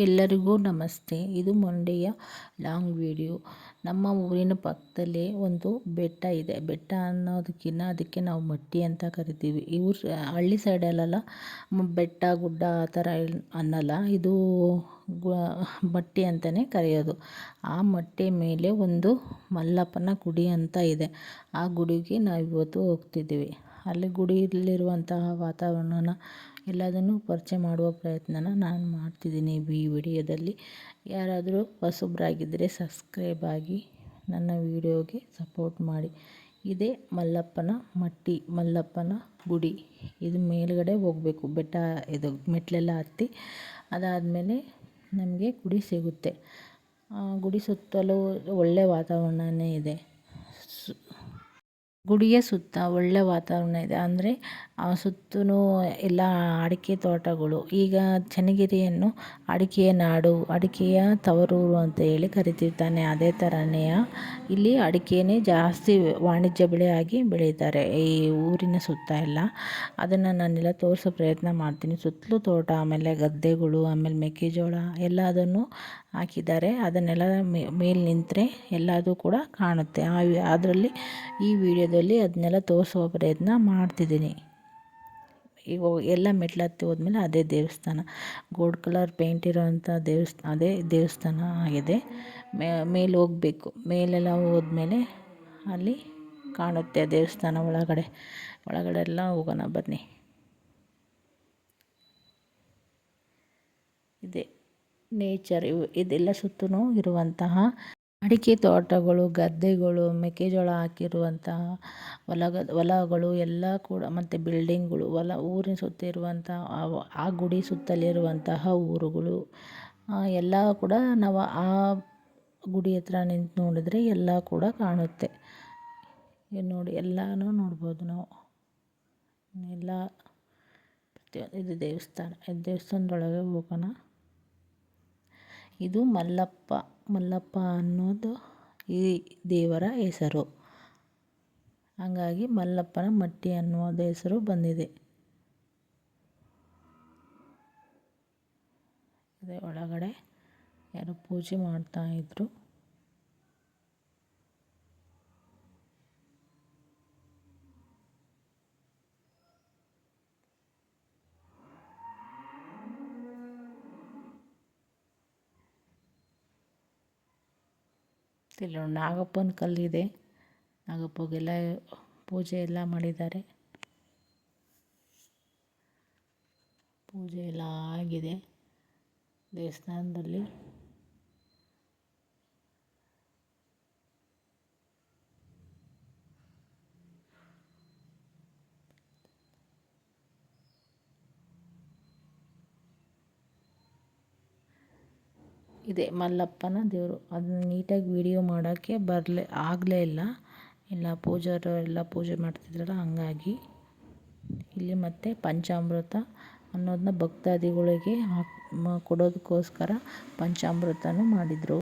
ಎಲ್ಲರಿಗೂ ನಮಸ್ತೆ. ಇದು ಮಂಡ್ಯ ಲಾಂಗ್ ವಿಡಿಯೋ. ನಮ್ಮ ಊರಿನ ಪಕ್ಕದಲ್ಲೇ ಒಂದು ಬೆಟ್ಟ ಇದೆ. ಬೆಟ್ಟ ಅನ್ನೋದಕ್ಕಿಂತ ಅದಕ್ಕೆ ನಾವು ಮಟ್ಟಿ ಅಂತ ಕರಿತೀವಿ. ಹಳ್ಳಿ ಸೈಡಲ್ಲೆಲ್ಲ ಬೆಟ್ಟ ಗುಡ್ಡ ಆ ಥರ ಅನ್ನಲ್ಲ, ಇದು ಮಟ್ಟಿ ಅಂತಲೇ ಕರೆಯೋದು. ಆ ಮಟ್ಟಿ ಮೇಲೆ ಒಂದು ಮಲ್ಲಪ್ಪನ ಗುಡಿ ಅಂತ ಇದೆ. ಆ ಗುಡಿಗೆ ನಾವು ಇವತ್ತು ಹೋಗ್ತಿದ್ದೀವಿ. ಅಲ್ಲಿ ಗುಡಿಯಲ್ಲಿರುವಂತಹ ವಾತಾವರಣನ ಎಲ್ಲದನ್ನು ಪರಿಚಯ ಮಾಡುವ ಪ್ರಯತ್ನನ ನಾನು ಮಾಡ್ತಿದ್ದೀನಿ ಈ ವಿಡಿಯೋದಲ್ಲಿ. ಯಾರಾದರೂ ಹೊಸಬ್ರಾಗಿದ್ದರೆ ಸಬ್ಸ್ಕ್ರೈಬ್ ಆಗಿ ನನ್ನ ವಿಡಿಯೋಗೆ ಸಪೋರ್ಟ್ ಮಾಡಿ. ಇದೇ ಮಲ್ಲಪ್ಪನ ಮಟ್ಟಿ, ಮಲ್ಲಪ್ಪನ ಗುಡಿ. ಇದು ಮೇಲ್ಗಡೆ ಹೋಗಬೇಕು, ಬೆಟ್ಟ ಇದು ಮೆಟ್ಲೆಲ್ಲ ಹತ್ತಿ ಅದಾದಮೇಲೆ ನಮಗೆ ಗುಡಿ ಸಿಗುತ್ತೆ. ಗುಡಿ ಸುತ್ತಲೂ ಒಳ್ಳೆಯ ವಾತಾವರಣನೇ ಇದೆ. ಗುಡಿಯ ಸುತ್ತ ಒಳ್ಳೆ ವಾತಾವರಣ ಇದೆ. ಅಂದರೆ ಸುತ್ತಲೂ ಎಲ್ಲ ಅಡಿಕೆ ತೋಟಗಳು. ಈಗ ಚನ್ನಗಿರಿಯನ್ನು ಅಡಿಕೆಯ ನಾಡು, ಅಡಿಕೆಯ ತವರೂರು ಅಂತ ಹೇಳಿ ಕರಿತಿರ್ತಾನೆ. ಅದೇ ಥರನೇ ಇಲ್ಲಿ ಅಡಿಕೆನೇ ಜಾಸ್ತಿ ವಾಣಿಜ್ಯ ಬೆಳೆಯಾಗಿ ಬೆಳೀತಾರೆ ಈ ಊರಿನ ಸುತ್ತ ಎಲ್ಲ. ಅದನ್ನು ನಾನೆಲ್ಲ ತೋರಿಸೋ ಪ್ರಯತ್ನ ಮಾಡ್ತೀನಿ. ಸುತ್ತಲೂ ತೋಟ, ಆಮೇಲೆ ಗದ್ದೆಗಳು, ಆಮೇಲೆ ಮೆಕ್ಕೆಜೋಳ ಎಲ್ಲದನ್ನು ಹಾಕಿದ್ದಾರೆ. ಅದನ್ನೆಲ್ಲ ಮೇಲೆ ನಿಂತರೆ ಎಲ್ಲದೂ ಕೂಡ ಕಾಣುತ್ತೆ. ಅದರಲ್ಲಿ ಈ ವಿಡಿಯೋದಲ್ಲಿ ಅದನ್ನೆಲ್ಲ ತೋರಿಸುವ ಪ್ರಯತ್ನ ಮಾಡ್ತಿದ್ದೀನಿ. ಈಗ ಎಲ್ಲ ಮೆಟ್ಲು ಹತ್ತಿ ಹೋದ್ಮೇಲೆ ಅದೇ ದೇವಸ್ಥಾನ, ಗೋಲ್ಡ್ ಕಲರ್ ಪೇಂಟ್ ಇರೋವಂಥ ಅದೇ ದೇವಸ್ಥಾನ ಆಗಿದೆ. ಮೇಲೆ ಹೋಗಬೇಕು. ಮೇಲೆಲ್ಲ ಹೋದ್ಮೇಲೆ ಅಲ್ಲಿ ಕಾಣುತ್ತೆ ದೇವಸ್ಥಾನ. ಒಳಗಡೆ ಎಲ್ಲ ಹೋಗೋಣ ಬನ್ನಿ. ಇದೆ ನೇಚರ್. ಇದೆಲ್ಲ ಸುತ್ತಲೂ ಇರುವಂತಹ ಅಡಿಕೆ ತೋಟಗಳು, ಗದ್ದೆಗಳು, ಮೆಕ್ಕೆಜೋಳ ಹಾಕಿರುವಂತಹ ಹೊಲಗಳು ಎಲ್ಲ ಕೂಡ, ಮತ್ತು ಬಿಲ್ಡಿಂಗ್ಗಳು, ಊರಿನ ಸುತ್ತ ಇರುವಂತಹ ಆ ಗುಡಿ ಸುತ್ತಲಿರುವಂತಹ ಊರುಗಳು ಎಲ್ಲ ಕೂಡ ನಾವು ಆ ಗುಡಿ ಹತ್ರ ನಿಂತು ನೋಡಿದ್ರೆ ಎಲ್ಲ ಕೂಡ ಕಾಣುತ್ತೆ. ನೋಡಿ, ಎಲ್ಲನೂ ನೋಡ್ಬೋದು ನಾವು. ಎಲ್ಲ ಇದು ದೇವಸ್ಥಾನದೊಳಗೆ ಹೋಗೋಣ. ಇದು ಮಲ್ಲಪ್ಪ ಅನ್ನೋದು ಈ ದೇವರ ಹೆಸರು. ಹಾಗಾಗಿ ಮಲ್ಲಪ್ಪನ ಮಟ್ಟಿ ಅನ್ನೋದು ಹೆಸರು ಬಂದಿದೆ. ಅದೇ ಒಳಗಡೆ ಯಾರೋ ಪೂಜೆ ಮಾಡ್ತಾ ಇದ್ರು. ಇಲ್ಲಿ ನಾಗಪ್ಪನ ಕಲ್ಲಿದೆ. ನಾಗಪ್ಪಗೆಲ್ಲ ಪೂಜೆ ಎಲ್ಲ ಮಾಡಿದ್ದಾರೆ. ಪೂಜೆ ಎಲ್ಲ ಆಗಿದೆ ದೇವಸ್ಥಾನದಲ್ಲಿ. ಇದೆ ಮಲ್ಲಪ್ಪನ ದೇವರು. ಅದನ್ನ ನೀಟಾಗಿ ವಿಡಿಯೋ ಮಾಡೋಕ್ಕೆ ಆಗಲೇ ಇಲ್ಲ. ಎಲ್ಲ ಪೂಜಾರು ಎಲ್ಲ ಪೂಜೆ ಮಾಡ್ತಿದ್ರಲ್ಲ, ಹಂಗಾಗಿ. ಇಲ್ಲಿ ಮತ್ತು ಪಂಚಾಮೃತ ಅನ್ನೋದನ್ನ ಭಕ್ತಾದಿಗಳಿಗೆ ಕೊಡೋದಕ್ಕೋಸ್ಕರ ಪಂಚಾಮೃತನೂ ಮಾಡಿದರು.